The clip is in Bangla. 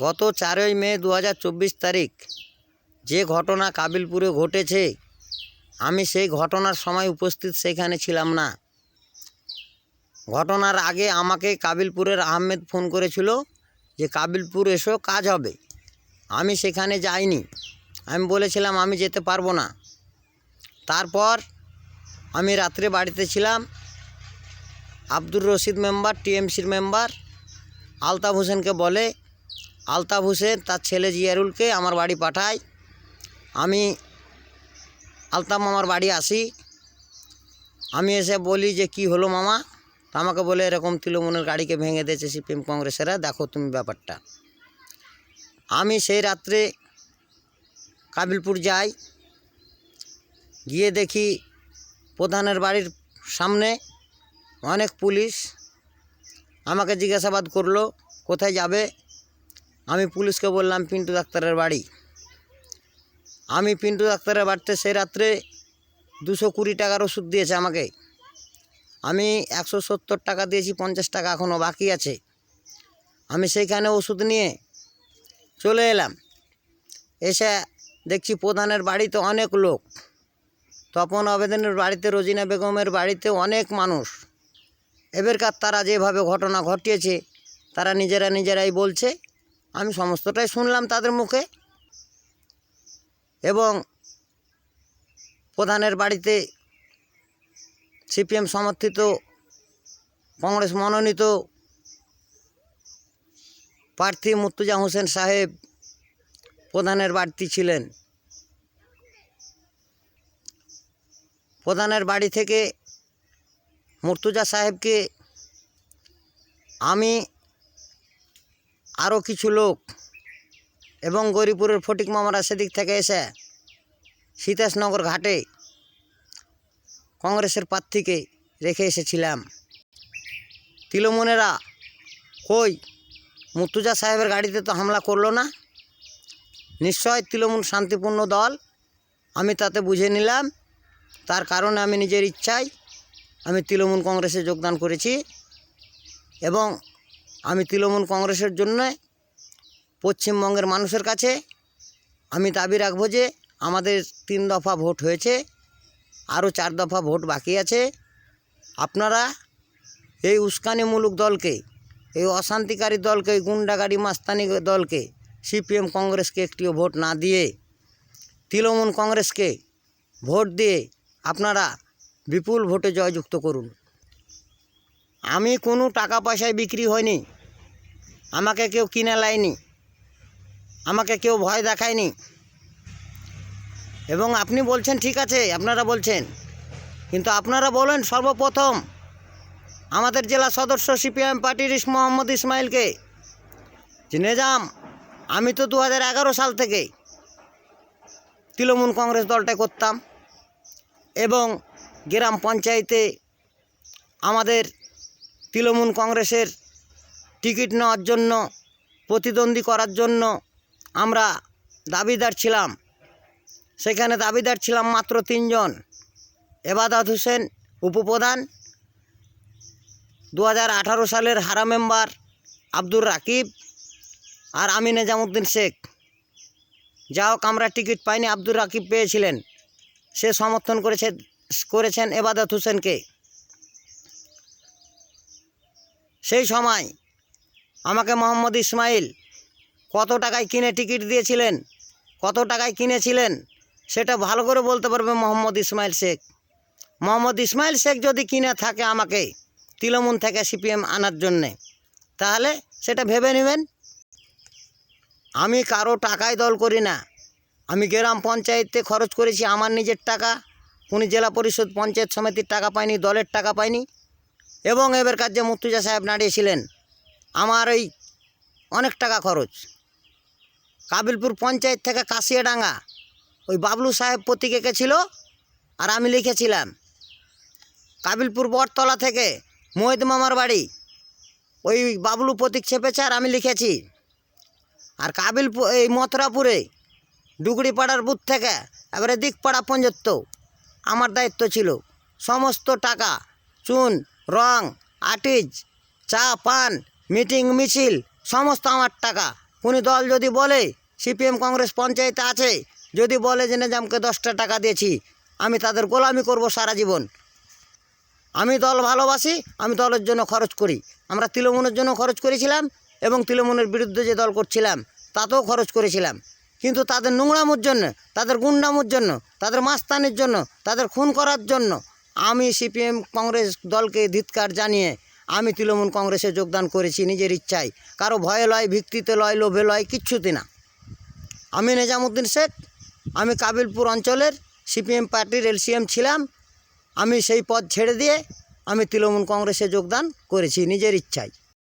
গত 4ই মে 2024 তারিখ যে ঘটনা কাবিলপুরে ঘটেছে, আমি সেই ঘটনার সময় উপস্থিত সেখানে ছিলাম না। ঘটনার আগে আমাকে কাবিলপুরের আহমেদ ফোন করেছিল যে কাবিলপুর এসো, কাজ হবে। আমি সেখানে যাইনি। আমি বলেছিলাম আমি যেতে পারবো না। তারপর আমি রাত্রে বাড়িতে ছিলাম। আব্দুর রশিদ মেম্বার, টিএমসির মেম্বার আলতাফ হোসেনকে বলে, আলতাফ হোসেন তার ছেলে জিয়ারুলকে আমার বাড়ি পাঠায়। আমি আলতাফ মামার বাড়ি আসি। আমি এসে বলি যে কি হলো মামা? তা আমাকে বলে এরকম তৃণমূলের গাড়িকে ভেঙে দিয়েছে সিপিএম কংগ্রেসেরা, দেখো তুমি ব্যাপারটা। আমি সেই রাত্রে কাবিলপুর যাই, গিয়ে দেখি প্রধানের বাড়ির সামনে অনেক পুলিশ। আমাকে জিজ্ঞাসাবাদ করলো কোথায় যাবে। আমি পুলিশকে বললাম পিন্টু ডাক্তারের বাড়ি। আমি পিন্টু ডাক্তারের বাড়িতে সেই রাত্রে 220 টাকার ওষুধ দিয়েছে আমাকে। আমি 170 টাকা দিয়েছি, 50 টাকা এখনও বাকি আছে। আমি সেইখানে ওষুধ নিয়ে চলে এলাম। এসে দেখছি প্রধানের বাড়িতে অনেক লোক, তপন আবেদনের বাড়িতে, রোজিনা বেগমের বাড়িতে অনেক মানুষ। এবারকার তারা যেভাবে ঘটনা ঘটিয়েছে তারা নিজেরাই বলছে, আমি সমস্তটাই শুনলাম তাদের মুখে। এবং প্রধানের বাড়িতে সিপিএম সমর্থিত কংগ্রেস মনোনীত প্রার্থী মুর্তজা হোসেন সাহেব প্রধানের বাড়িতে ছিলেন। প্রধানের বাড়ি থেকে মুর্তজা সাহেবকে আমি, আরও কিছু লোক এবং গরিপুরের ফটিক মামারা সেদিক থেকে এসে সীতাসনগর ঘাটে কংগ্রেসের প্রার্থীকে রেখে এসেছিলাম। তৃণমূলেরা কই মুর্তজা সাহেবের গাড়িতে তো হামলা করলো না, নিশ্চয় তৃণমূল শান্তিপূর্ণ দল। আমি তাতে বুঝে নিলাম। তার কারণে আমি নিজের ইচ্ছায় আমি তৃণমূল কংগ্রেসে যোগদান করেছি। এবং আমি তৃণমূল কংগ্রেসের জন্য পশ্চিমবঙ্গের মানুষের কাছে আমি দাবি রাখবো যে আমাদের 3 দফা ভোট হয়েছে, আরও 4 দফা ভোট বাকি আছে। আপনারা এই উস্কানিমূলক দলকে, এই অশান্তিকারী দলকে, এই গুন্ডাগাড়ি মাস্তানি দলকে, সিপিএম কংগ্রেসকে একটিও ভোট না দিয়ে তৃণমূল কংগ্রেসকে ভোট দিয়ে আপনারা বিপুল ভোটে জয়যুক্ত করুন। আমি কোনো টাকা পয়সায় বিক্রি হয়নি, আমাকে কেউ কিনে লায়নি, আমাকে কেউ ভয় দেখায়নি। এবং আপনি বলছেন ঠিক আছে, আপনারা বলছেন, কিন্তু আপনারা বলেন সর্বপ্রথম আমাদের জেলা সদস্য সিপিএম পার্টির মোহাম্মদ ইসমাইলকে যে নিজাম, আমি তো 2011 সাল থেকে তৃণমূল কংগ্রেস দলটা করতাম এবং গ্রাম পঞ্চায়েতে আমাদের তৃণমূল কংগ্রেসের টিকিট নেওয়ার জন্য, প্রতিদ্বন্দ্বী করার জন্য আমরা দাবিদার ছিলাম। সেখানে দাবিদার ছিলাম মাত্র 3 জন, এবাদত হোসেন উপপ্রধান, 2018 সালের হারা মেম্বার আব্দুর রাকিব, আর আমি নিজামুদ্দিন শেখ। যা হোক আমরা টিকিট পাইনি, আব্দুর রাকিব পেয়েছিলেন। সে সমর্থন করেছেন এবাদত হোসেনকে। সেই সময় আমাকে মোহাম্মদ ইসমাইল কত টাকায় কিনে টিকিট দিয়েছিলেন, কত টাকায় কিনেছিলেন সেটা ভালো করে বলতে পারবে মোহাম্মদ ইসমাইল শেখ। মোহাম্মদ ইসমাইল শেখ যদি কিনে থাকে আমাকে তৃণমূল থেকে সিপিএম আনার জন্যে, তাহলে সেটা ভেবে নেবেন। আমি কারো টাকায় দল করি না। আমি গ্রাম পঞ্চায়েতে খরচ করেছি আমার নিজের টাকা, কোনো জেলা পরিষদ পঞ্চায়েত সমিতির টাকা পাইনি, দলের টাকা পাইনি। এবং এবারকার যে মুর্তজা সাহেব দাঁড়িয়েছিলেন, আমার এই অনেক টাকা খরচ। কাবিলপুর পঞ্চায়েত থেকে কাশিয়াডাঙ্গা ওই বাবলু সাহেব প্রতীক এঁকেছিল আর আমি লিখেছিলাম। কাবিলপুর বটতলা থেকে মহিদ মামার বাড়ি ওই বাবলু প্রতীক ছেপেছে আর আমি লিখেছি। আর কাবিলপুর এই মথুরাপুরে ডুগরিপাড়ার বুথ থেকে এবারে দিকপাড়া পর্যন্ত আমার দায়িত্ব ছিল। সমস্ত টাকা, চুন, রং, আর্টিজ, চা পান, মিটিং মিছিল, সমস্ত আমার টাকা কোন দল যদি বলে সিপিএম কংগ্রেস পঞ্চায়েতে আছে, যদি বলে যে নিজামকে 10টা টাকা দিয়েছি, আমি তাদের গোলামি করব সারা জীবন। আমি দল ভালোবাসি, আমি দলের জন্য খরচ করি। আমরা তৃণমূলের জন্য খরচ করেছিলাম এবং তৃণমূলের বিরুদ্ধে যে দল করছিলাম তাতেও খরচ করেছিলাম, কিন্তু তাদের নোংরামোর জন্য, তাদের গুন্ডামোর জন্য, তাদের মাস্তানির জন্য, তাদের খুন করার জন্য আমি সিপিএম কংগ্রেস দলকে ধিক্কার জানিয়ে আমি তৃণমূল কংগ্রেসে যোগদান করেছি নিজের ইচ্ছায়, কারো ভয়ে লয়, ভিত্তিতে লয়, লোভে লয়, কিচ্ছুতে না। আমি নিজামুদ্দিন শেখ, আমি কাবিলপুর অঞ্চলের সিপিএম পার্টির এলসিএম ছিলাম। আমি সেই পদ ছেড়ে দিয়ে আমি তৃণমূল কংগ্রেসে যোগদান করেছি নিজের ইচ্ছায়।